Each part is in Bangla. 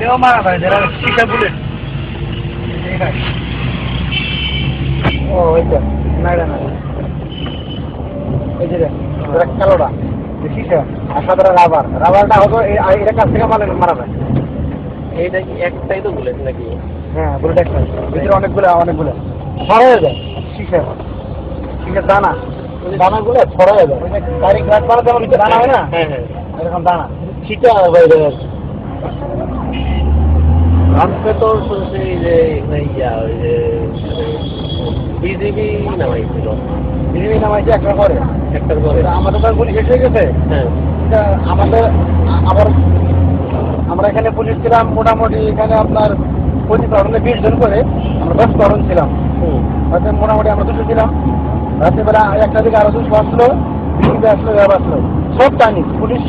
এও মারা যায় যারা শিখা বুলেট ও ওইটা না না এই যে কালোটা শিখা আর সাদা রাবার রাবারটা হতো এটা কাছ থেকে মারা যায় এইটা কি একটাই তো বুলেট নাকি? হ্যাঁ বুলেট একটা ভিতরে অনেকগুলো ছড়া হয়ে যায় শিখা শিখার দানাগুলো ছড়া হয়ে যায় গাড়ি গ্লাস বানাতে আমার দানা হয় না হ্যাঁ হ্যাঁ এরকম দানা শিখা বাইরে আজকে তো শুনছি যে ইয়া ওই যে বিজিবি নামাইছিল। বিজিবি নামাইছে একটার পরে আমাদের তো পুলিশ শেষ হয়ে গেছে। হ্যাঁ আমাদের আবার আমরা এখানে পুলিশ ছিলাম মোটামুটি এখানে আপনার 20 জন করে আমরা 10 ছিলাম। হয়তো মোটামুটি আমরা 200 ছিলাম। রাত্রিবেলা একটা দিকে আরো 200 আসলো, বিজিবি আসলো, র্যাব আসলো, সব টাইনি পুলিশ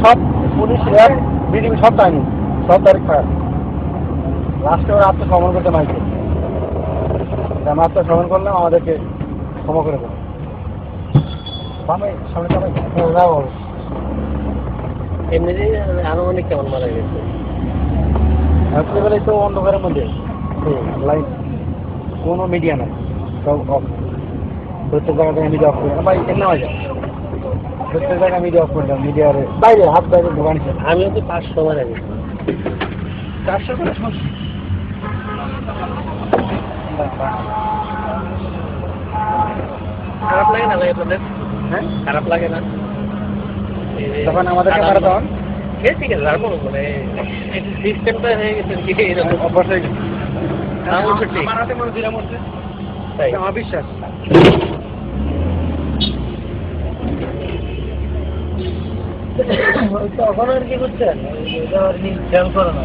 র্যাব বিজিবি সব টাইনি, সব তারিখ ফায়ার। লাস্টে ওরা আত্মসমর্পণ করতে মাইকে আমরা আত্মসমর্পণ করলাম, আমাদেরকে ক্ষমা করে দেবো। এমনিতেই আনুমানিক কেমন মারা গেছে? রাত্রিবেলায় তো অন্ধকারের মধ্যে লাইট কোনো মিডিয়া নাই, সব অফ। প্রত্যেক জায়গায় মিডিয়া অফ করে ভাই এমনি হয়ে যায়, প্রত্যেক জায়গায় মিডিয়া অফ করলাম। মিডিয়ার বাইরে হাত বাইরে দোকান ছিল। আমিও তো 500 মারা গেছি। 400 করে সমস্যা খারাপ লাগে না ভাই আপনাদের? হ্যাঁ খারাপ লাগে না তখন আমাদেরকে মারা তখন ঠিক আছে? তারপর মানে সিস্টেমটা হয়ে গেছে কি এরকম অভ্যাস হয়ে গেছে। ঠিক আমার হাতে মনে দিলাম হচ্ছে তাই আমার বিশ্বাস। তখন আর কি করছেন খেয়াল করো না।